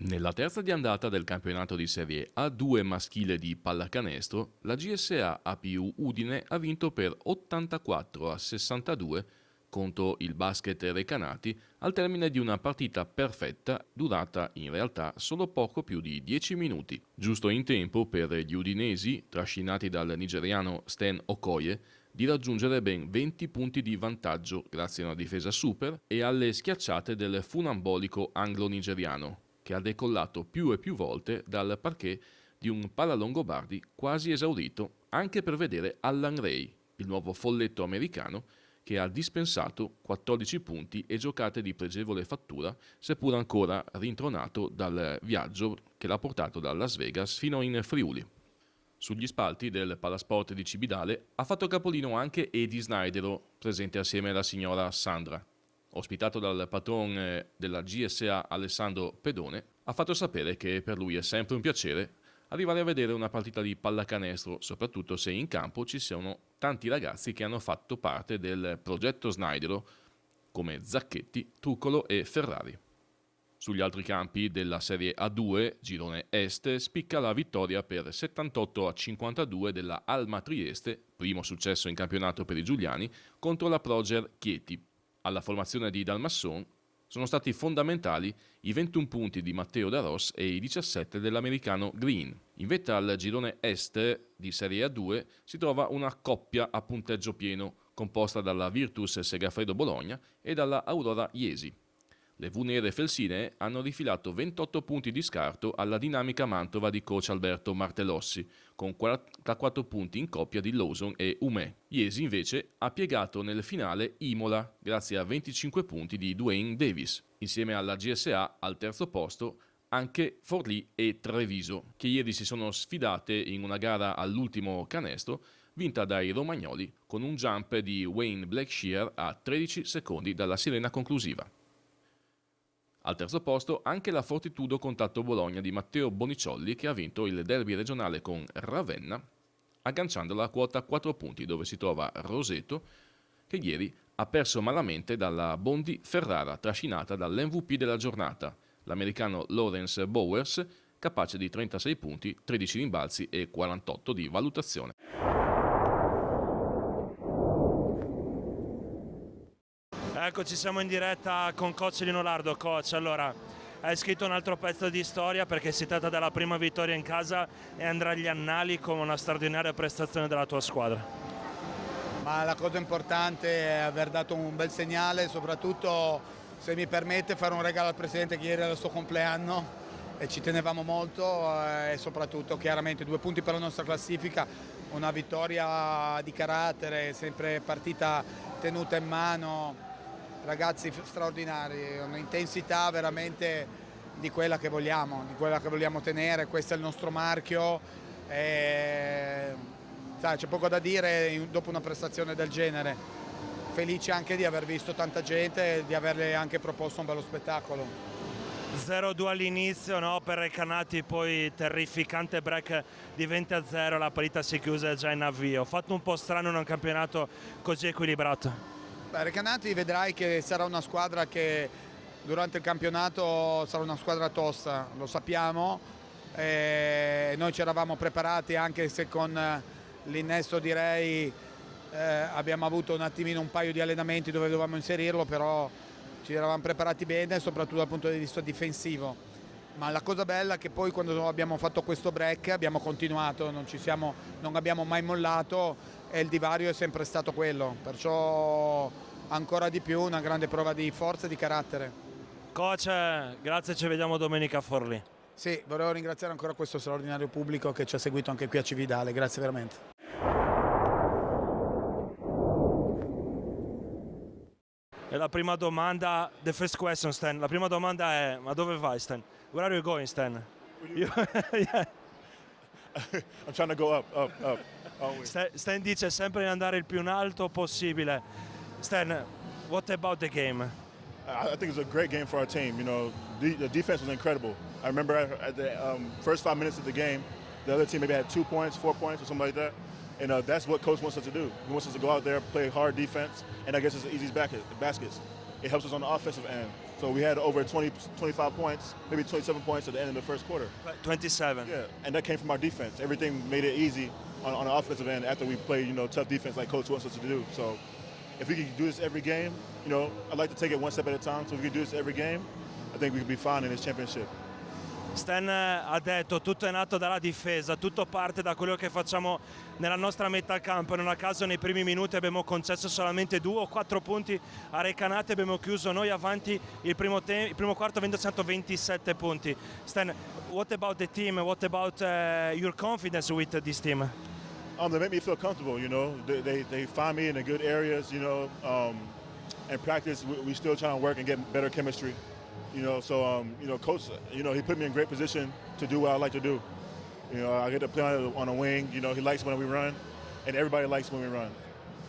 Nella terza di andata del campionato di Serie A2 maschile di pallacanestro, la GSA APU Udine ha vinto per 84-62 contro il Basket Recanati al termine di una partita perfetta durata in realtà solo poco più di 10 minuti, giusto in tempo per gli udinesi, trascinati dal nigeriano Stan Okoye, di raggiungere ben 20 punti di vantaggio grazie a una difesa super e alle schiacciate del funambolico anglo-nigeriano, che ha decollato più e più volte dal parquet di un Palalongobardi quasi esaurito anche per vedere Allan Ray, il nuovo folletto americano, che ha dispensato 14 punti e giocate di pregevole fattura, seppur ancora rintronato dal viaggio che l'ha portato da Las Vegas fino in Friuli. Sugli spalti del Palasport di Cibidale ha fatto capolino anche Eddie Snydero, presente assieme alla signora Sandra. Ospitato dal patron della GSA Alessandro Pedone, ha fatto sapere che per lui è sempre un piacere arrivare a vedere una partita di pallacanestro, soprattutto se in campo ci sono tanti ragazzi che hanno fatto parte del progetto Snydero, come Zacchetti, Truccolo e Ferrari. Sugli altri campi della Serie A2, girone Est, spicca la vittoria per 78-52 della Alma Trieste, primo successo in campionato per i giuliani, contro la Proger Chieti. Alla formazione di Dalmasson sono stati fondamentali i 21 punti di Matteo Da Ros e i 17 dell'americano Green. In vetta al girone Est di Serie A2 si trova una coppia a punteggio pieno, composta dalla Virtus Segafredo Bologna e dalla Aurora Iesi. Le V-nere felsinee hanno rifilato 28 punti di scarto alla dinamica Mantova di coach Alberto Martellossi, con 44 punti in coppia di Lawson e Umè. Iesi invece ha piegato nel finale Imola, grazie a 25 punti di Dwayne Davis. Insieme alla GSA, al terzo posto, anche Forlì e Treviso, che ieri si sono sfidate in una gara all'ultimo canestro, vinta dai romagnoli con un jump di Wayne Blackshear a 13 secondi dalla sirena conclusiva. Al terzo posto anche la Fortitudo Contatto Bologna di Matteo Boniciolli, che ha vinto il derby regionale con Ravenna, agganciandola a quota 4 punti, dove si trova Roseto, che ieri ha perso malamente dalla Bondi Ferrara, trascinata dall'MVP della giornata, l'americano Lawrence Bowers, capace di 36 punti, 13 rimbalzi e 48 di valutazione. Eccoci, siamo in diretta con coach Lino Lardo. Coach, allora, hai scritto un altro pezzo di storia perché si tratta della prima vittoria in casa e andrà agli annali come una straordinaria prestazione della tua squadra. Ma la cosa importante è aver dato un bel segnale, soprattutto, se mi permette, fare un regalo al Presidente che ieri era il suo compleanno e ci tenevamo molto, e soprattutto chiaramente 2 punti per la nostra classifica, una vittoria di carattere, sempre partita tenuta in mano. Ragazzi straordinari, un'intensità veramente di quella che vogliamo tenere, questo è il nostro marchio. C'è poco da dire dopo una prestazione del genere. Felice anche di aver visto tanta gente e di averle anche proposto un bello spettacolo. 0-2 all'inizio, no? Per Recanati, poi terrificante break di 20-0, la partita si chiuse già in avvio. Fatto un po' strano in un campionato così equilibrato. Recanati vedrai che sarà una squadra che durante il campionato sarà una squadra tosta, lo sappiamo, noi ci eravamo preparati, anche se con l'innesto direi abbiamo avuto un attimino un paio di allenamenti dove dovevamo inserirlo, però ci eravamo preparati bene, soprattutto dal punto di vista difensivo. Ma la cosa bella è che poi quando abbiamo fatto questo break abbiamo continuato, non abbiamo mai mollato e il divario è sempre stato quello, perciò ancora di più una grande prova di forza e di carattere. Coach, grazie, ci vediamo domenica a Forlì. Sì, volevo ringraziare ancora questo straordinario pubblico che ci ha seguito anche qui a Cividale, grazie veramente. E la prima domanda, the first question, Stan, la prima domanda è: ma dove vai, Stan? Where are you going, Stan? Yeah. I'm trying to go up. Always. Stan dice sempre di andare il più in alto possibile. Stan, what about the game? I think it was a great game for our team. You know, the defense was incredible. I remember at the first 5 minutes of the game, the other team maybe had 2 points, 4 points, or something like that. And that's what coach wants us to do. He wants us to go out there, play hard defense, and I guess it's easy baskets. it helps us on the offensive end. So we had over 20, 25 points, maybe 27 points at the end of the first quarter. 27. Yeah, and that came from our defense. Everything made it easy on the offensive end after we played, tough defense like Coach wants us to do. So if we can do this every game, I'd like to take it one step at a time. So if we can do this every game, I think we could be fine in this championship. Stan ha detto tutto è nato dalla difesa, tutto parte da quello che facciamo nella nostra metà campo. Non a caso nei primi minuti abbiamo concesso solamente 2 o 4 punti a Recanati, abbiamo chiuso noi avanti il primo quarto avendo segnato 27 punti. Stan, what about the team? What about your confidence with this team? They make me feel comfortable, They find me in the good areas, In practice, we still trying to work and get better chemistry. Coach, he put me in great position to do what I like to do. I get to play on a wing. He likes when we run, and everybody likes when we run.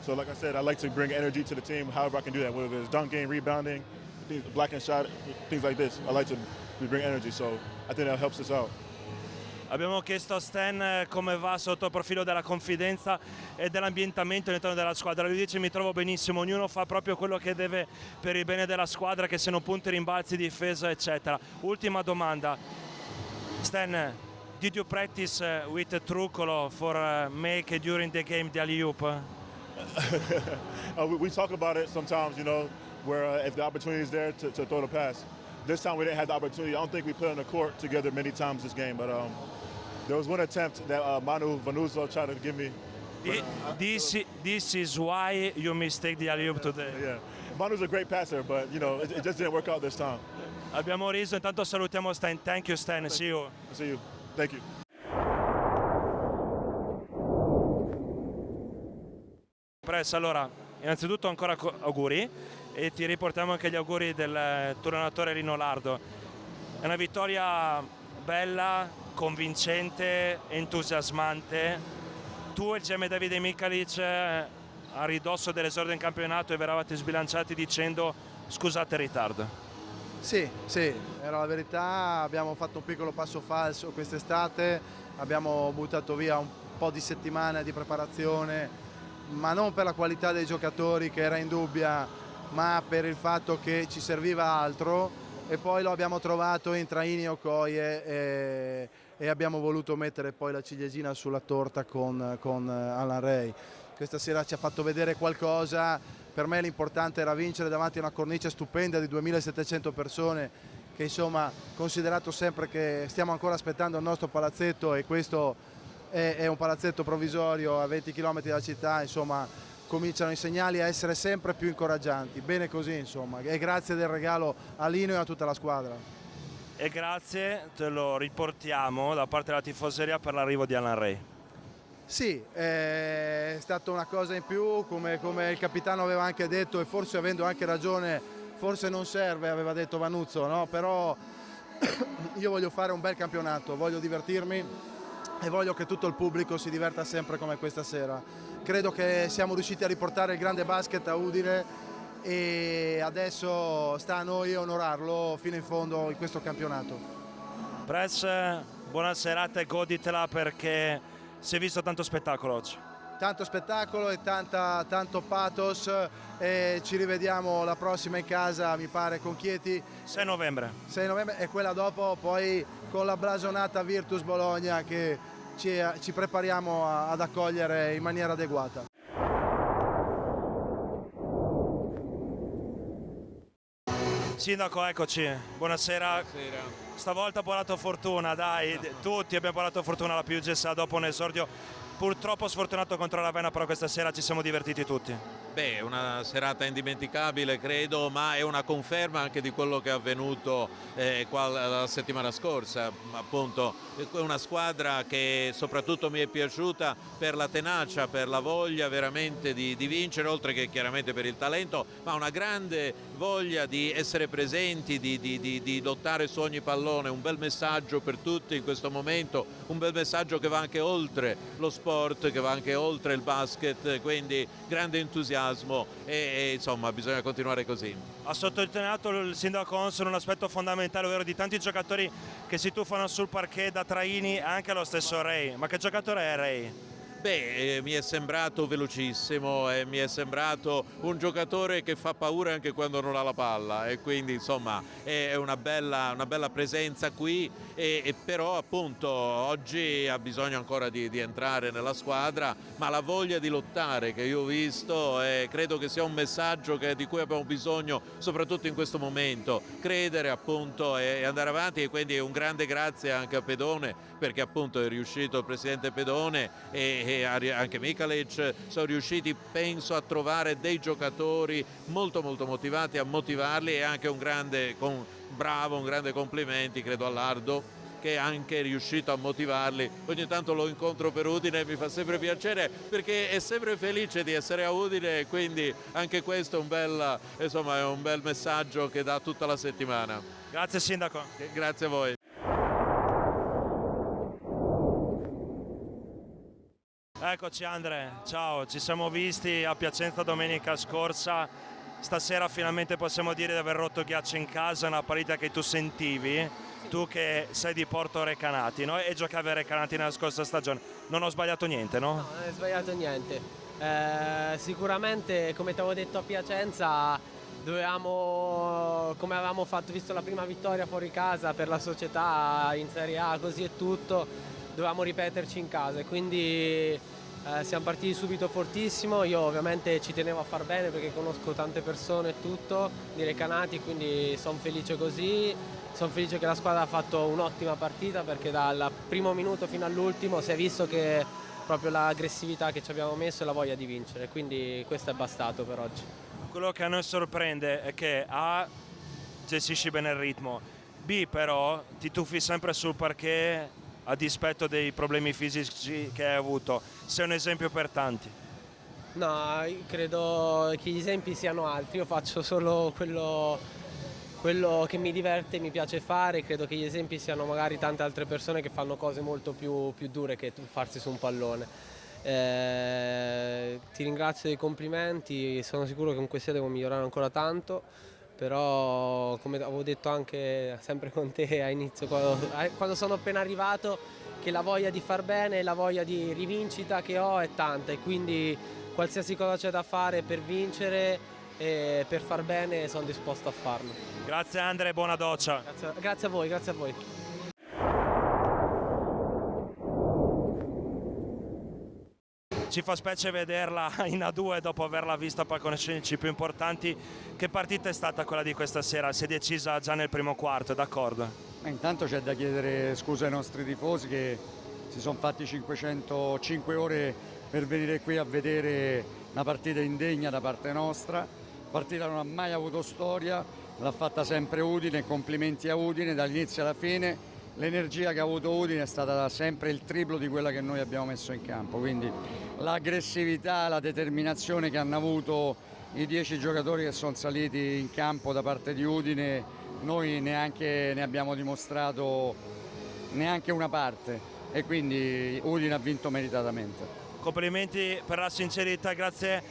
So, like I said, I like to bring energy to the team however I can do that, whether it's dunking, rebounding, blocking shot, things like this. I like to bring energy, so I think that helps us out. Abbiamo chiesto a Stan come va sotto il profilo della confidenza e dell'ambientamento all'interno della squadra. Lui dice: mi trovo benissimo, ognuno fa proprio quello che deve per il bene della squadra, che siano punti, rimbalzi, difesa, eccetera. Ultima domanda. Stan, did you practice with Truccolo for make during the game the alley-oop? We talk about it sometimes, where if the opportunity is there to throw the pass. This time we didn't have the opportunity. I don't think we played on the court together many times this game, but there was one attempt that Manu Vanuzzo tried to give me. This is why you mistake the alley-oop today. Yeah, Manu's a great passer, but it just didn't work out this time. Abbiamo riso, intanto salutiamo Stan. Thank you, Stan. See you. See you. Thank you. Press, allora, innanzitutto ancora auguri e ti riportiamo anche gli auguri del tuo allenatore Lino Lardo. È una vittoria bella, convincente, entusiasmante. Tu e il GM Davide Micalic a ridosso dell'esordio in campionato vi eravate sbilanciati dicendo scusate il ritardo. Sì, era la verità. Abbiamo fatto un piccolo passo falso quest'estate, abbiamo buttato via un po' di settimane di preparazione, ma non per la qualità dei giocatori che era indubbia, ma per il fatto che ci serviva altro, e poi lo abbiamo trovato in Traini e Okoye e abbiamo voluto mettere poi la ciliegina sulla torta con Alan Ray. Questa sera ci ha fatto vedere qualcosa. Per me l'importante era vincere davanti a una cornice stupenda di 2700 persone, che insomma, considerato sempre che stiamo ancora aspettando il nostro palazzetto, e questo è un palazzetto provvisorio a 20 km dalla città, insomma cominciano i segnali a essere sempre più incoraggianti. Bene così, insomma, e grazie del regalo a Lino e a tutta la squadra. E grazie, te lo riportiamo da parte della tifoseria per l'arrivo di Alan Ray. Sì, è stata una cosa in più, come il capitano aveva anche detto, e forse avendo anche ragione, forse non serve, aveva detto Vanuzzo, no? Però io voglio fare un bel campionato, voglio divertirmi e voglio che tutto il pubblico si diverta sempre come questa sera. Credo che siamo riusciti a riportare il grande basket a Udine e adesso sta a noi onorarlo fino in fondo in questo campionato. Press, buona serata e goditela, perché si è visto tanto spettacolo oggi. Tanto spettacolo e tanto pathos, e ci rivediamo la prossima in casa, mi pare, con Chieti. 6 novembre. 6 novembre e quella dopo poi con la blasonata Virtus Bologna, che ci prepariamo ad accogliere in maniera adeguata. Sindaco, eccoci, buonasera. Buonasera. Stavolta ha portato fortuna, dai, tutti abbiamo portato fortuna alla Piugessa dopo un esordio purtroppo sfortunato contro la Ravenna, però questa sera ci siamo divertiti tutti. Beh, una serata indimenticabile credo, ma è una conferma anche di quello che è avvenuto la settimana scorsa. Appunto, è una squadra che soprattutto mi è piaciuta per la tenacia, per la voglia veramente di vincere, oltre che chiaramente per il talento, ma una grande voglia di essere presenti, di lottare su ogni pallone. Un bel messaggio per tutti in questo momento, un bel messaggio che va anche oltre lo sport, che va anche oltre il basket, quindi grande entusiasmo e insomma bisogna continuare così. Ha sottolineato il sindaco Onson un aspetto fondamentale, ovvero di tanti giocatori che si tuffano sul parquet, da Traini anche lo stesso Ray. Ma che giocatore è Ray? Mi è sembrato velocissimo e mi è sembrato un giocatore che fa paura anche quando non ha la palla, e quindi insomma è una bella presenza qui, e però appunto oggi ha bisogno ancora di entrare nella squadra, ma la voglia di lottare che io ho visto, credo che sia un messaggio di cui abbiamo bisogno soprattutto in questo momento, credere appunto e andare avanti. E quindi un grande grazie anche a Pedone, perché appunto è riuscito il presidente Pedone e anche Mikalic sono riusciti, penso, a trovare dei giocatori molto motivati, a motivarli, e anche un grande complimenti credo a Lardo, che è anche riuscito a motivarli. Ogni tanto lo incontro per Udine e mi fa sempre piacere, perché è sempre felice di essere a Udine, e quindi anche questo è un bel messaggio che dà tutta la settimana. Grazie Sindaco. Grazie a voi. Eccoci Andre, ciao, ci siamo visti a Piacenza domenica scorsa, stasera finalmente possiamo dire di aver rotto ghiaccio in casa, una partita che tu sentivi, tu che sei di Porto Recanati, no? E giocavi a Recanati nella scorsa stagione, non ho sbagliato niente, no? No, non hai sbagliato niente, sicuramente come ti avevo detto a Piacenza dovevamo, come avevamo fatto, visto la prima vittoria fuori casa per la società in Serie A, così e tutto, dovevamo ripeterci in casa, e quindi siamo partiti subito fortissimo. Io ovviamente ci tenevo a far bene perché conosco tante persone e tutto di Recanati, quindi sono felice così, sono felice che la squadra ha fatto un'ottima partita, perché dal primo minuto fino all'ultimo si è visto che proprio l'aggressività che ci abbiamo messo e la voglia di vincere, quindi questo è bastato per oggi. Quello che a noi sorprende è che A, gestisci bene il ritmo, B, però ti tuffi sempre sul parquet a dispetto dei problemi fisici che hai avuto. Sei un esempio per tanti. No, io credo che gli esempi siano altri, io faccio solo quello che mi diverte e mi piace fare. Credo che gli esempi siano magari tante altre persone che fanno cose molto più dure che tuffarsi su un pallone. Ti ringrazio dei complimenti, sono sicuro che con questa devo migliorare ancora tanto, però come avevo detto anche sempre con te a inizio, quando sono appena arrivato, che la voglia di far bene e la voglia di rivincita che ho è tanta, e quindi qualsiasi cosa c'è da fare per vincere e per far bene sono disposto a farlo. Grazie Andre, buona doccia. Grazie a voi, grazie a voi. Ci fa specie vederla in A2 dopo averla vista a palcoscenici più importanti. Che partita è stata quella di questa sera? Si è decisa già nel primo quarto, d'accordo? Intanto c'è da chiedere scusa ai nostri tifosi che si sono fatti 505 ore per venire qui a vedere una partita indegna da parte nostra. La partita non ha mai avuto storia, l'ha fatta sempre Udine, complimenti a Udine dall'inizio alla fine. L'energia che ha avuto Udine è stata sempre il triplo di quella che noi abbiamo messo in campo, quindi l'aggressività, la determinazione che hanno avuto i 10 giocatori che sono saliti in campo da parte di Udine, noi neanche ne abbiamo dimostrato neanche una parte, e quindi Udine ha vinto meritatamente. Complimenti per la sincerità, grazie.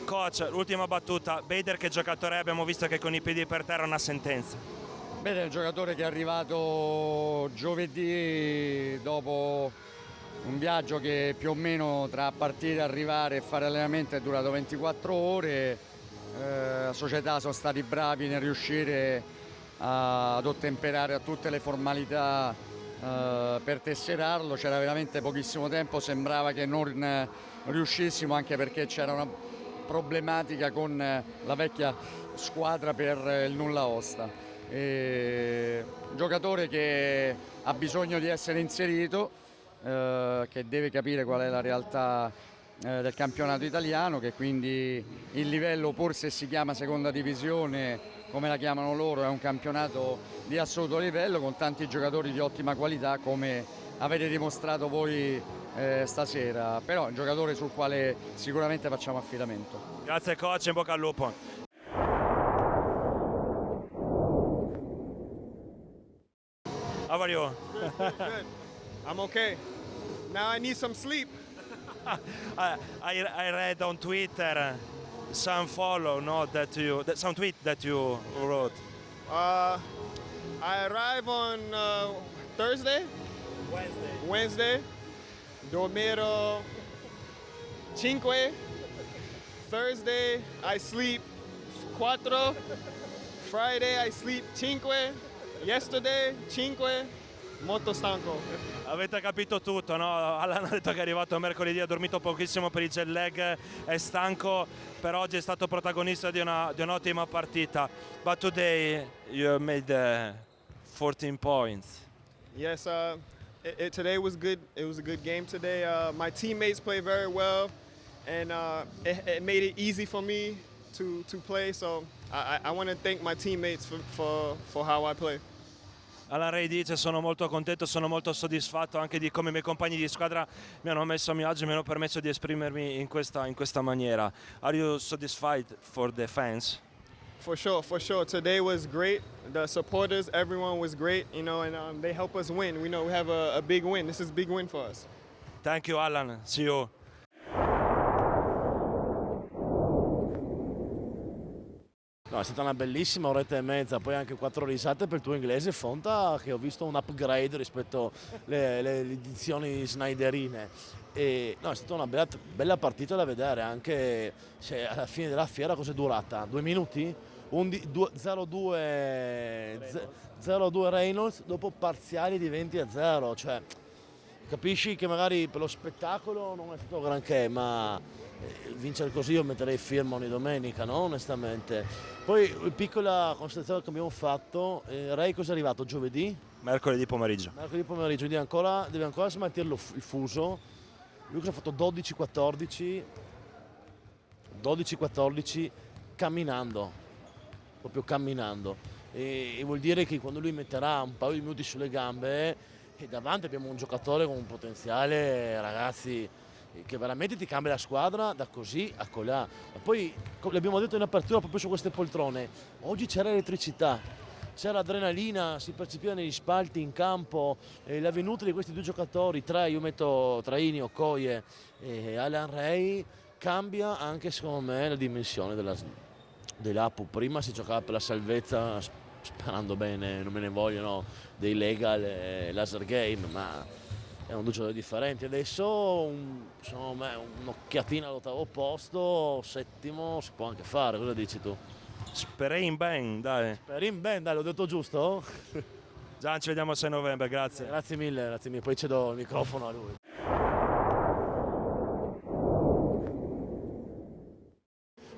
Coach, l'ultima battuta, Bader che giocatore è? Abbiamo visto che con i piedi per terra è una sentenza. Bene, è un giocatore che è arrivato giovedì dopo un viaggio che più o meno tra partire, arrivare e fare allenamento è durato 24 ore. La società sono stati bravi nel riuscire ad ottemperare a tutte le formalità per tesserarlo. C'era veramente pochissimo tempo, sembrava che non riuscissimo, anche perché c'era una problematica con la vecchia squadra per il nulla osta. Giocatore che ha bisogno di essere inserito, che deve capire qual è la realtà del campionato italiano, che quindi il livello, pur se si chiama seconda divisione come la chiamano loro, è un campionato di assoluto livello con tanti giocatori di ottima qualità, come avete dimostrato voi stasera, però è un giocatore sul quale sicuramente facciamo affidamento. Grazie coach, in bocca al lupo. How are you? Good. I'm okay. Now I need some sleep. I read on Twitter some some tweet that you wrote. I arrive on Thursday. Wednesday. Wednesday. Dormito 5. Thursday, I sleep 4. Friday, I sleep 5. Yesterday, 5. Molto stanco. Avete capito tutto, no? Allan ha detto che è arrivato mercoledì, ha dormito pochissimo per il jet lag, è stanco, per oggi è stato protagonista di un'ottima partita. But today you made 14 points. Yes, today was good. It was a good game today. My teammates played very well, and it made it easy for me to play. So I want to thank my teammates for how I play. Allan Ray dice: sono molto contento, sono molto soddisfatto anche di come i miei compagni di squadra mi hanno messo a mio agio e mi hanno permesso di esprimermi in questa maniera. Are you satisfied for the fans? For sure. Today was great. The supporters, everyone was great, you know, and they help us win. We know we have a big win. This is a big win for us. Thank you, Allan. See you. No, è stata una bellissima oretta e mezza, poi anche 4 risate per il tuo inglese, Fonta, che ho visto un upgrade rispetto alle edizioni snyderine. E, no, è stata una bella partita da vedere, anche se alla fine della fiera cosa è durata? 2 minuti? 0-2 Reynolds dopo parziali di 20-0, cioè capisci che magari per lo spettacolo non è stato granché, ma vincere così io metterei firma ogni domenica, no? Onestamente. Poi piccola considerazione che abbiamo fatto, Ray cosa è arrivato giovedì? Mercoledì pomeriggio, deve ancora smaltire il fuso. Lui cosa ha fatto? 12-14 camminando, proprio camminando. E vuol dire che quando lui metterà un paio di minuti sulle gambe, e davanti abbiamo un giocatore con un potenziale, ragazzi, che veramente ti cambia la squadra da così a colà. E poi l'abbiamo detto in apertura proprio su queste poltrone, oggi c'era elettricità, c'era adrenalina, si percepiva negli spalti in campo, la venuta di questi 2 giocatori, 3, io metto Traini, Okoye e Allan Ray, cambia anche secondo me la dimensione dell'Apu. Prima si giocava per la salvezza, sperando bene, non me ne vogliono, dei legal e laser game, ma erano 2 giocatori differenti. Adesso secondo me un'occhiatina all'8º posto, 7º si può anche fare, cosa dici tu? Speriamo bene, dai. L'ho detto giusto? Gian, ci vediamo il 6 novembre, grazie. Grazie mille, poi cedo il microfono a lui.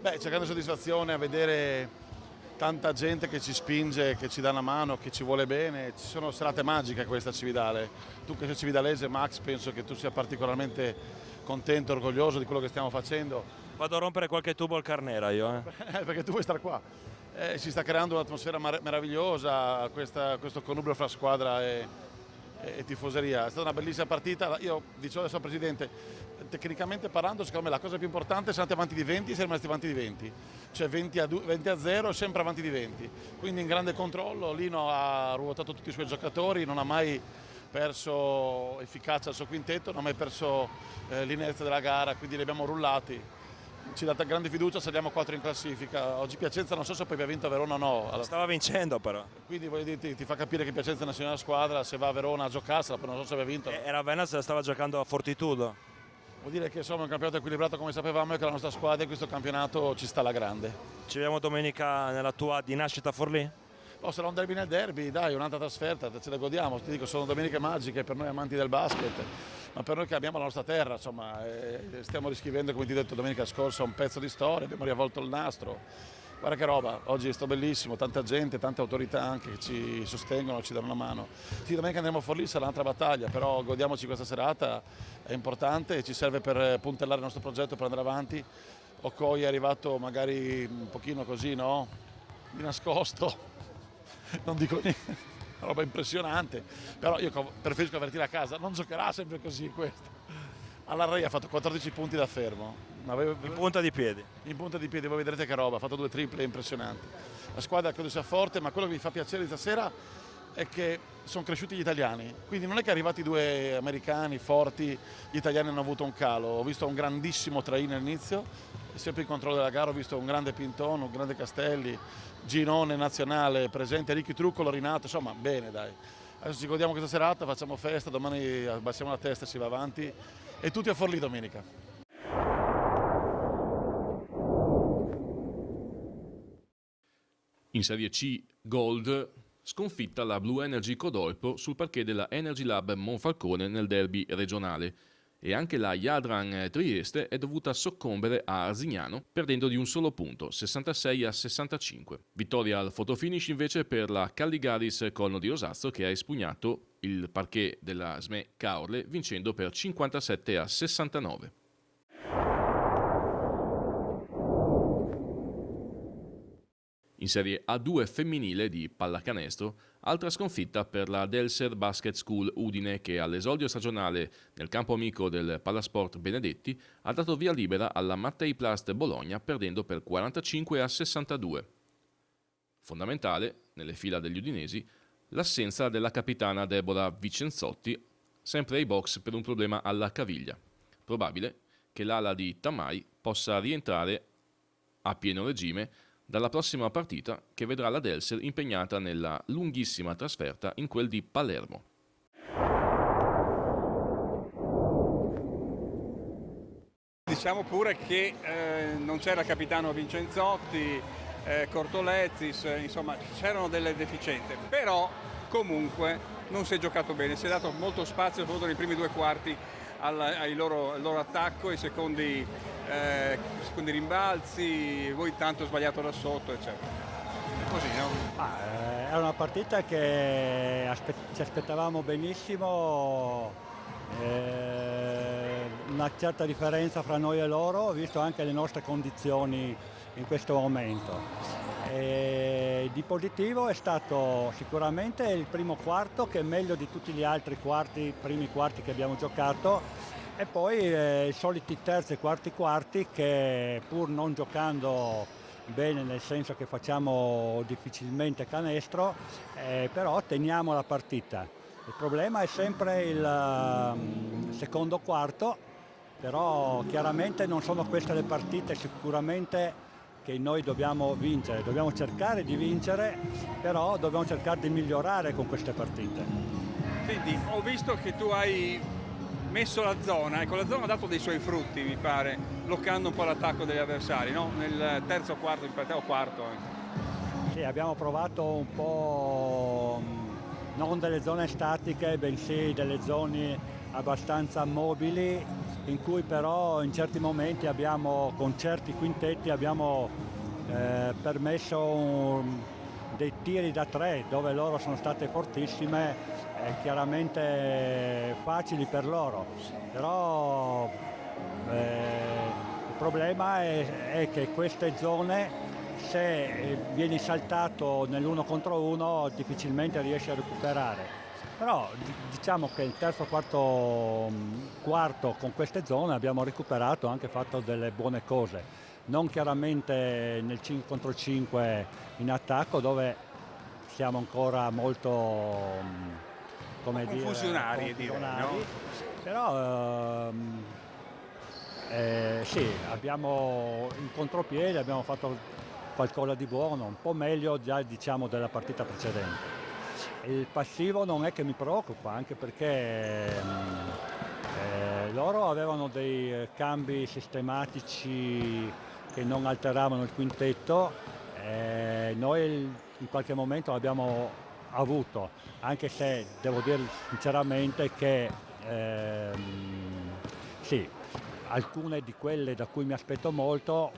Beh, c'è grande soddisfazione a vedere tanta gente che ci spinge, che ci dà una mano, che ci vuole bene. Ci sono serate magiche a questa Cividale. Tu che sei cividalese, Max, penso che tu sia particolarmente contento, orgoglioso di quello che stiamo facendo. Vado a rompere qualche tubo al Carnera io. Perché tu vuoi stare qua. Si sta creando un'atmosfera meravigliosa, questo connubio fra squadra e tifoseria. È stata una bellissima partita. Io dicevo adesso al Presidente, tecnicamente parlando, secondo me la cosa più importante è essere andati avanti di 20 e siamo rimasti avanti di 20. Cioè 20-0, sempre avanti di 20. Quindi in grande controllo, Lino ha ruotato tutti i suoi giocatori, non ha mai perso efficacia al suo quintetto, non ha mai perso l'inerzia della gara, quindi li abbiamo rullati. Ci dà grande fiducia, saliamo 4 in classifica. Oggi Piacenza non so se poi abbia vinto a Verona o no. Stava vincendo però. Quindi voglio dirti, ti fa capire che Piacenza è una signora squadra, se va a Verona a giocarsela, poi non so se aveva vinto. E Ravenna se la stava giocando a Fortitudo. Vuol dire che insomma è un campionato equilibrato come sapevamo e che la nostra squadra in questo campionato ci sta alla grande. Ci vediamo domenica nella tua di nascita a Forlì? Sarà un derby nel derby, dai, un'altra trasferta, ce la godiamo. Ti dico, sono domeniche magiche per noi amanti del basket, ma per noi che abbiamo la nostra terra, insomma, stiamo riscrivendo, come ti ho detto domenica scorsa, un pezzo di storia, abbiamo riavvolto il nastro. Guarda che roba, oggi è stato bellissimo, tanta gente, tante autorità anche che ci sostengono, ci danno una mano. Sì, domenica andremo a Forlì, sarà un'altra battaglia, però godiamoci questa serata, è importante e ci serve per puntellare il nostro progetto, per andare avanti. Okoye è arrivato magari un pochino così, no? Di nascosto, non dico niente, una roba impressionante, però io preferisco avvertire a casa, non giocherà sempre così questo. Allan Ray ha fatto 14 punti da fermo. In punta di piedi. In punta di piedi, voi vedrete che roba, ha fatto 2 triple impressionanti. La squadra credo sia forte, ma quello che mi fa piacere stasera è che sono cresciuti gli italiani, quindi non è che arrivati 2 americani forti, gli italiani hanno avuto un calo. Ho visto un grandissimo Traini all'inizio, sempre in controllo della gara, ho visto un grande Pinton, un grande Castelli, Ginone nazionale presente, Ricky Truccolo, Rinato, insomma bene dai. Adesso ci godiamo questa serata, facciamo festa, domani abbassiamo la testa e si va avanti e tutti a Forlì domenica. In Serie C Gold, sconfitta la Blue Energy Codolpo sul parquet della Energy Lab Monfalcone nel derby regionale, e anche la Jadran Trieste è dovuta soccombere a Arzignano perdendo di un solo punto, 66-65. Vittoria al fotofinish invece per la Calligaris Colno di Osazzo, che ha espugnato il parquet della SME Caorle vincendo per 57-69. In Serie A2 femminile di pallacanestro, altra sconfitta per la Delser Basket School Udine, che all'esordio stagionale nel campo amico del Pallasport Benedetti ha dato via libera alla Mattei Plast Bologna perdendo per 45-62. Fondamentale, nelle fila degli udinesi, l'assenza della capitana Deborah Vicenzotti, sempre ai box per un problema alla caviglia. Probabile che l'ala di Tamai possa rientrare a pieno regime dalla prossima partita, che vedrà la Delser impegnata nella lunghissima trasferta in quel di Palermo. Diciamo pure che non c'era il capitano Vincenzotti, Cortolezzis, insomma c'erano delle deficienze, però comunque non si è giocato bene, si è dato molto spazio soprattutto nei primi due quarti al loro attacco, i secondi rimbalzi, voi tanto sbagliato da sotto, eccetera. Così, no? Era una partita che ci aspettavamo benissimo, una certa differenza fra noi e loro, visto anche le nostre condizioni in questo momento. Di positivo è stato sicuramente il primo quarto, che è meglio di tutti gli altri primi quarti che abbiamo giocato, e poi i soliti terzi e quarti che, pur non giocando bene, nel senso che facciamo difficilmente canestro, però teniamo la partita. Il problema è sempre il secondo quarto, però chiaramente non sono queste le partite sicuramente che noi dobbiamo vincere, dobbiamo cercare di vincere, però dobbiamo cercare di migliorare con queste partite. Senti, ho visto che tu hai messo la zona, ecco, la zona ha dato dei suoi frutti, mi pare, bloccando un po' l'attacco degli avversari, no? Nel terzo quarto, o quarto. Sì, abbiamo provato un po' non delle zone statiche, bensì delle zone abbastanza mobili, in cui però in certi momenti con certi quintetti abbiamo permesso dei tiri da tre, dove loro sono state fortissime, chiaramente facili per loro, però il problema è che queste zone, se vieni saltato nell'uno contro uno, difficilmente riesci a recuperare. Però diciamo che il terzo quarto con queste zone abbiamo recuperato, anche fatto delle buone cose, non chiaramente nel 5 contro 5 in attacco, dove siamo ancora molto confusionari, no? Però sì, abbiamo in contropiede, abbiamo fatto qualcosa di buono, un po' meglio già diciamo della partita precedente. Il passivo non è che mi preoccupa, anche perché loro avevano dei cambi sistematici che non alteravano il quintetto, noi in qualche momento l'abbiamo avuto, anche se devo dire sinceramente che sì, alcune di quelle da cui mi aspetto molto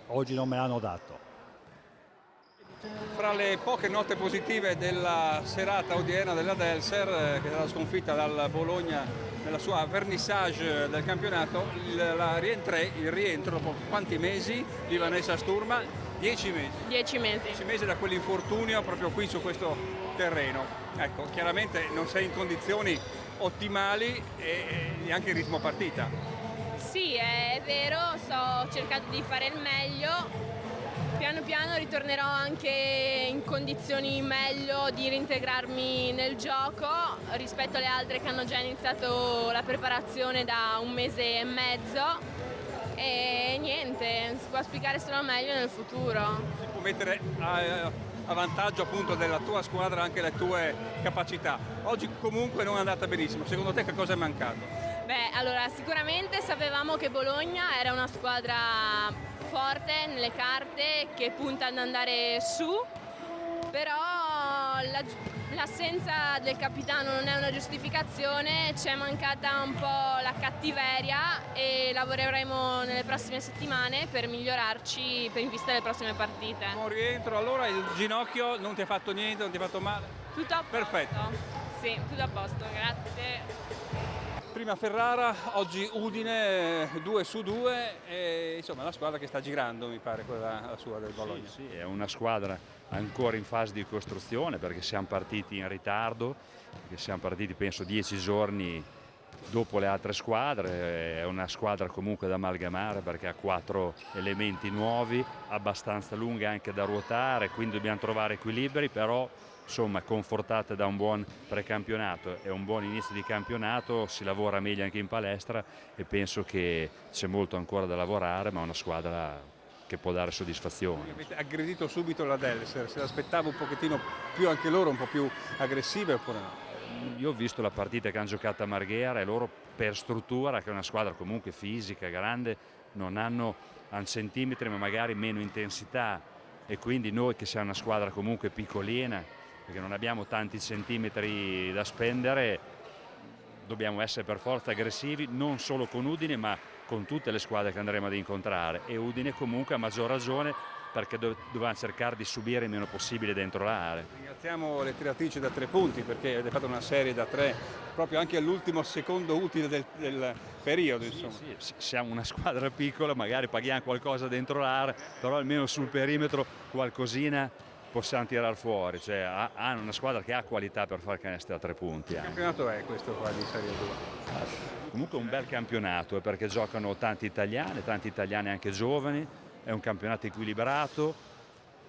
oggi non me l'hanno dato. Fra le poche note positive della serata odierna della Delser, che è stata sconfitta dal Bologna nella sua vernissage del campionato, il rientro dopo quanti mesi di Vanessa Sturma? 10 mesi. 10 mesi. 10 mesi da quell'infortunio proprio qui su questo terreno. Ecco, chiaramente non sei in condizioni ottimali e neanche in ritmo partita. Sì, è vero, sto cercando di fare il meglio. Piano piano ritornerò anche in condizioni meglio di reintegrarmi nel gioco rispetto alle altre che hanno già iniziato la preparazione da un mese e mezzo, e niente, si può spiegare solo meglio nel futuro. Si può mettere a vantaggio appunto della tua squadra anche le tue capacità. Oggi comunque non è andata benissimo, secondo te che cosa è mancato? Beh, allora sicuramente sapevamo che Bologna era una squadra forte nelle carte, che punta ad andare su, però l'assenza del capitano non è una giustificazione, c'è mancata un po' la cattiveria e lavoreremo nelle prossime settimane per migliorarci in vista delle prossime partite. Buon rientro, allora il ginocchio non ti ha fatto niente, non ti ha fatto male? Tutto a posto. Perfetto. Sì, tutto a posto, grazie. Prima Ferrara, oggi Udine 2-2 e insomma la squadra che sta girando, mi pare, quella la sua del Bologna. Sì, è una squadra ancora in fase di costruzione perché siamo partiti in ritardo, perché siamo partiti penso 10 giorni dopo le altre squadre. È una squadra comunque da amalgamare perché ha 4 elementi nuovi, abbastanza lunga anche da ruotare, quindi dobbiamo trovare equilibri, però insomma confortate da un buon precampionato e un buon inizio di campionato si lavora meglio anche in palestra e penso che c'è molto ancora da lavorare, ma è una squadra che può dare soddisfazione. Avete aggredito subito la Delser, se l'aspettava un pochettino più anche loro, un po' più aggressive oppure no? Io ho visto la partita che hanno giocato a Marghera e loro per struttura, che è una squadra comunque fisica, grande, non hanno centimetri ma magari meno intensità e quindi noi che siamo una squadra comunque piccolina, perché non abbiamo tanti centimetri da spendere, dobbiamo essere per forza aggressivi, non solo con Udine ma con tutte le squadre che andremo ad incontrare, e Udine comunque a maggior ragione perché dovevamo cercare di subire il meno possibile dentro l'area. Ringraziamo le tiratrici da 3 punti perché avete fatto una serie da 3 proprio anche all'ultimo secondo utile del periodo. Insomma. Sì, siamo una squadra piccola, magari paghiamo qualcosa dentro l'area, però almeno sul perimetro qualcosina possiamo tirare fuori, cioè hanno una squadra che ha qualità per fare canestri a 3 punti. Che campionato è questo qua di Serie 2? Comunque un bel campionato perché giocano tanti italiani anche giovani, è un campionato equilibrato,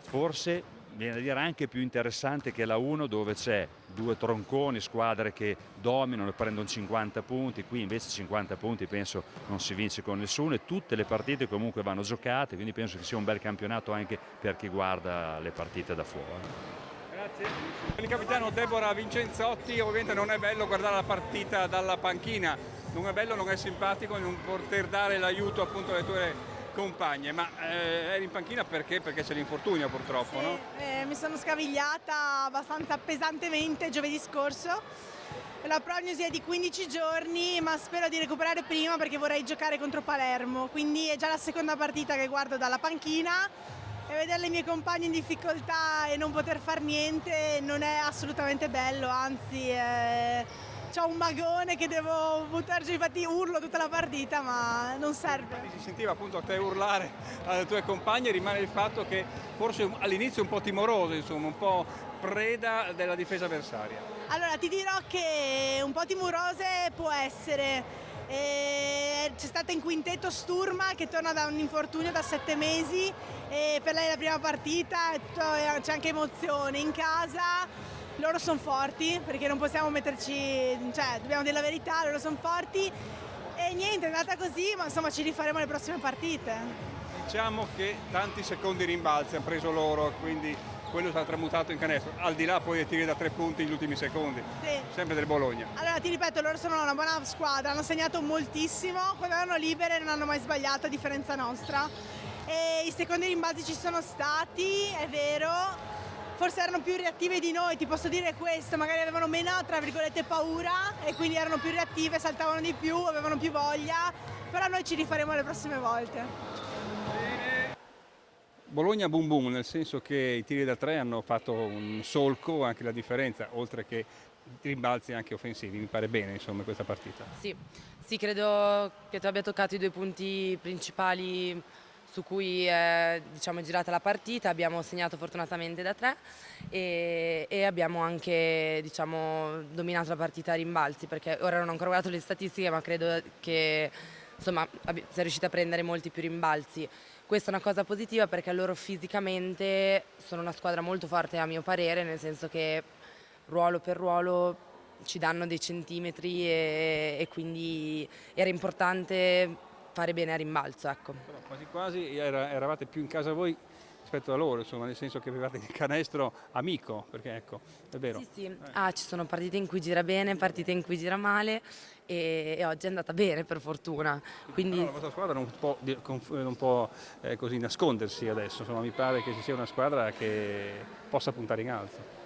forse viene da dire anche più interessante che la 1 dove c'è 2 tronconi, squadre che dominano e prendono 50 punti, qui invece 50 punti penso non si vince con nessuno e tutte le partite comunque vanno giocate, quindi penso che sia un bel campionato anche per chi guarda le partite da fuori. Grazie. Il capitano Deborah Vincenzotti, ovviamente non è bello guardare la partita dalla panchina, non è bello, non è simpatico non poter dare l'aiuto appunto alle tue compagne, ma eri in panchina perché? Perché c'è l'infortunio purtroppo, sì, no? Mi sono scavigliata abbastanza pesantemente giovedì scorso, la prognosi è di 15 giorni ma spero di recuperare prima perché vorrei giocare contro Palermo, quindi è già la seconda partita che guardo dalla panchina e vedere le mie compagne in difficoltà e non poter far niente non è assolutamente bello, anzi c'ho un magone che devo buttare giù, infatti urlo tutta la partita ma non serve. Si sentiva appunto a te urlare alle tue compagne, rimane il fatto che forse all'inizio un po' timoroso, insomma, un po' preda della difesa avversaria. Allora ti dirò che un po' timorose può essere. C'è stata in quintetto Sturma che torna da un infortunio da 7 mesi e per lei è la prima partita, c'è anche emozione in casa. Loro sono forti perché non possiamo metterci, cioè dobbiamo dire la verità, loro sono forti e niente, è andata così, ma insomma ci rifaremo le prossime partite. Diciamo che tanti secondi rimbalzi hanno preso loro, quindi quello sarà tramutato in canestro, al di là poi dei tiri da 3 punti negli ultimi secondi, sì. Sempre del Bologna. Allora ti ripeto, loro sono una buona squadra, hanno segnato moltissimo, quando erano libere non hanno mai sbagliato a differenza nostra e i secondi rimbalzi ci sono stati, è vero. Forse erano più reattive di noi, ti posso dire questo, magari avevano meno, tra virgolette, paura e quindi erano più reattive, saltavano di più, avevano più voglia, però noi ci rifaremo le prossime volte. Bologna boom boom, nel senso che i tiri da 3 hanno fatto un solco, anche la differenza, oltre che rimbalzi anche offensivi, mi pare bene insomma questa partita. Sì, credo che tu abbia toccato i 2 punti principali su cui diciamo, è girata la partita, abbiamo segnato fortunatamente da 3 e abbiamo anche diciamo, dominato la partita a rimbalzi, perché ora non ho ancora guardato le statistiche ma credo che insomma, sia riuscita a prendere molti più rimbalzi. Questa è una cosa positiva perché loro fisicamente sono una squadra molto forte a mio parere, nel senso che ruolo per ruolo ci danno dei centimetri e quindi era importante fare bene a rimbalzo, ecco. Però quasi quasi eravate più in casa voi rispetto a loro, insomma, nel senso che avevate il canestro amico, perché ecco, è vero. Sì, sì. Ci sono partite in cui gira bene, partite in cui gira male e oggi è andata bene per fortuna. Quindi Però la vostra squadra non può così nascondersi adesso, insomma, mi pare che ci sia una squadra che possa puntare in alto.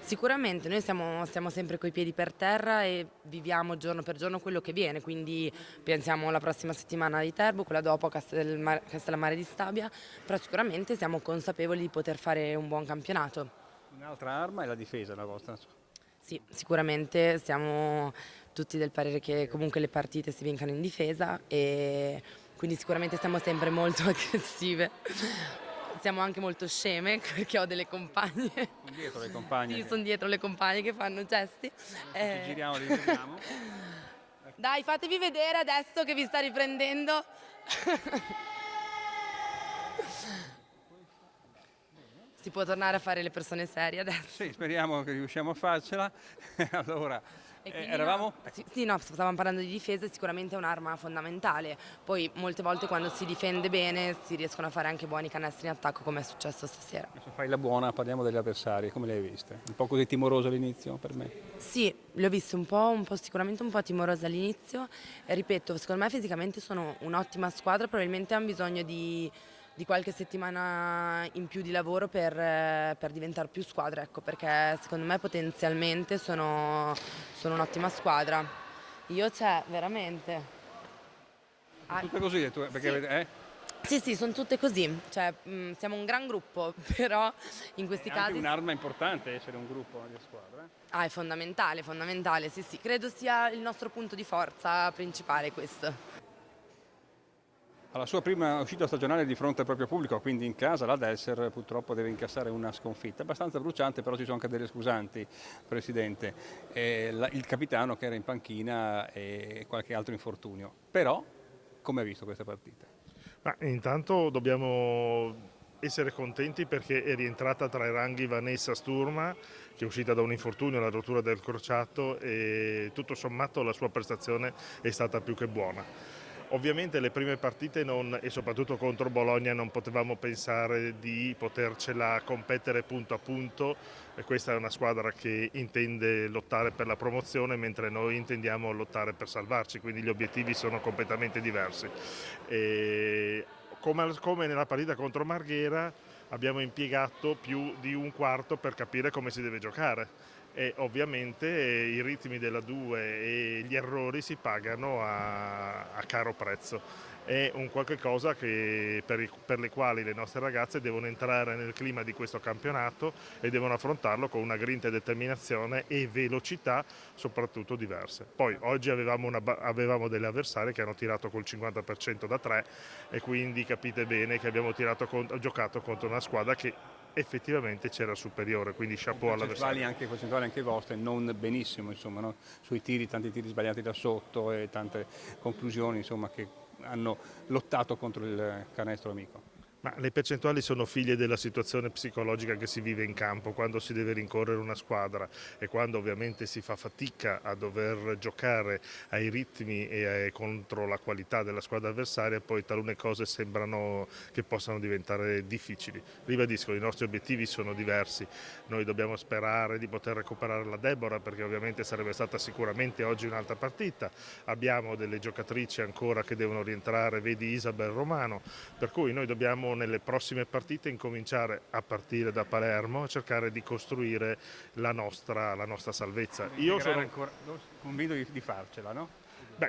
sicuramente noi stiamo sempre coi piedi per terra e viviamo giorno per giorno quello che viene, quindi pensiamo alla prossima settimana di Terbo, quella dopo a Castellammare di Stabia, però sicuramente siamo consapevoli di poter fare un buon campionato. Un'altra arma è la difesa, la vostra. Sì, sicuramente siamo tutti del parere che comunque le partite si vincano in difesa e quindi sicuramente siamo sempre molto aggressive. Siamo anche molto sceme perché ho delle compagne. Sono dietro le compagne. Sì, sono dietro le compagne che fanno gesti. Ci giriamo, li vediamo. Dai, fatevi vedere adesso che vi sta riprendendo. Si può tornare a fare le persone serie adesso. Sì, speriamo che riusciamo a farcela. Allora, eravamo? No, stavamo parlando di difesa e sicuramente è un'arma fondamentale. Poi molte volte quando si difende bene si riescono a fare anche buoni canestri in attacco come è successo stasera. Se fai la buona, parliamo degli avversari, come le hai viste? Un po' così timoroso all'inizio per me? Sì, le ho viste un po' sicuramente un po' timorose all'inizio. E ripeto, secondo me fisicamente sono un'ottima squadra, probabilmente hanno bisogno di qualche settimana in più di lavoro per diventare più squadra, ecco, perché secondo me potenzialmente sono un'ottima squadra. Io c'è, veramente. Tutte così, perché sì. Sì, sono tutte così, cioè, siamo un gran gruppo, però in questi casi... È un'arma importante essere un gruppo di squadra. È fondamentale, sì, credo sia il nostro punto di forza principale questo. Alla sua prima uscita stagionale di fronte al proprio pubblico, quindi in casa, la Delser purtroppo deve incassare una sconfitta. Abbastanza bruciante, però ci sono anche delle scusanti, Presidente. Il capitano che era in panchina e qualche altro infortunio. Però, come ha visto questa partita? Intanto dobbiamo essere contenti perché è rientrata tra i ranghi Vanessa Sturma, che è uscita da un infortunio, la rottura del crociato, e tutto sommato la sua prestazione è stata più che buona. Ovviamente le prime partite e soprattutto contro Bologna non potevamo pensare di potercela competere punto a punto, e questa è una squadra che intende lottare per la promozione mentre noi intendiamo lottare per salvarci, quindi gli obiettivi sono completamente diversi. Come nella partita contro Marghera abbiamo impiegato più di un quarto per capire come si deve giocare. E ovviamente i ritmi della 2 e gli errori si pagano a caro prezzo. È un qualche cosa per le quali le nostre ragazze devono entrare nel clima di questo campionato e devono affrontarlo con una grinta e determinazione e velocità soprattutto diverse. Poi oggi avevamo delle avversarie che hanno tirato col 50% da 3 e quindi capite bene che abbiamo giocato contro una squadra che effettivamente c'era superiore, quindi chapeau all'avversario. Percentuali anche vostre, non benissimo, insomma, no? Sui tiri, tanti tiri sbagliati da sotto e tante conclusioni, insomma, che hanno lottato contro il canestro amico. Ma le percentuali sono figlie della situazione psicologica che si vive in campo quando si deve rincorrere una squadra e quando ovviamente si fa fatica a dover giocare ai ritmi e contro la qualità della squadra avversaria, poi talune cose sembrano che possano diventare difficili. Ribadisco, i nostri obiettivi sono diversi, noi dobbiamo sperare di poter recuperare la Deborah perché ovviamente sarebbe stata sicuramente oggi un'altra partita, abbiamo delle giocatrici ancora che devono rientrare, vedi Isabel Romano, per cui noi dobbiamo nelle prossime partite incominciare a partire da Palermo a cercare di costruire la nostra salvezza. Io sono convinto di farcela, no?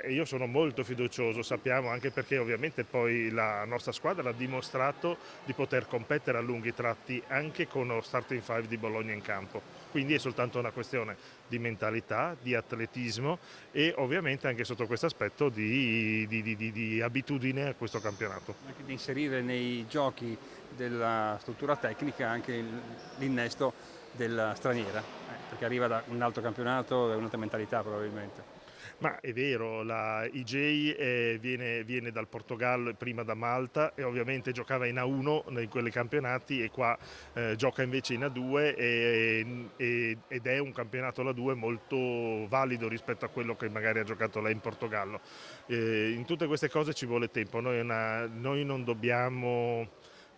Io sono molto fiducioso, sappiamo, anche perché ovviamente poi la nostra squadra ha dimostrato di poter competere a lunghi tratti anche con lo starting five di Bologna in campo, quindi è soltanto una questione di mentalità, di atletismo e ovviamente anche sotto questo aspetto di abitudine a questo campionato. Anche di inserire nei giochi della struttura tecnica anche l'innesto della straniera, perché arriva da un altro campionato e un'altra mentalità probabilmente. Ma è vero, la IJ viene dal Portogallo e prima da Malta e ovviamente giocava in A1 in quei campionati e qua gioca invece in A2 ed è un campionato la 2 molto valido rispetto a quello che magari ha giocato lei in Portogallo. In tutte queste cose ci vuole tempo, noi non dobbiamo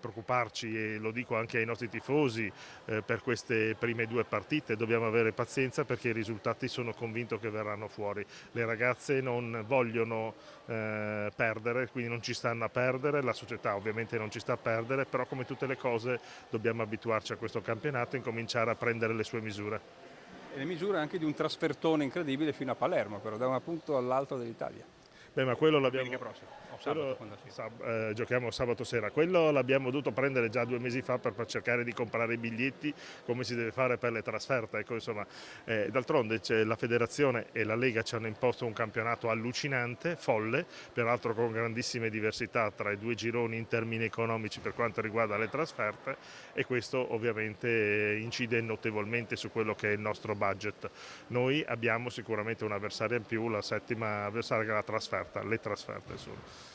preoccuparci, e lo dico anche ai nostri tifosi, per queste prime 2 partite. Dobbiamo avere pazienza perché i risultati sono convinto che verranno fuori. Le ragazze non vogliono perdere, quindi non ci stanno a perdere, la società ovviamente non ci sta a perdere, però come tutte le cose dobbiamo abituarci a questo campionato e incominciare a prendere le sue misure. E le misure anche di un trasfertone incredibile fino a Palermo, però da un punto all'altro dell'Italia. Beh, ma quello l'abbiamo... Domenica prossima, o sabato, quando si... giochiamo sabato sera. Quello l'abbiamo dovuto prendere già 2 mesi fa per cercare di comprare i biglietti come si deve fare per le trasferte. Ecco, insomma, d'altronde la federazione e la Lega ci hanno imposto un campionato allucinante, folle, peraltro con grandissime diversità tra i 2 gironi in termini economici per quanto riguarda le trasferte, e questo ovviamente incide notevolmente su quello che è il nostro budget. Noi abbiamo sicuramente un avversario in più, la 7ª avversaria che è la trasferta, le trasferte sono.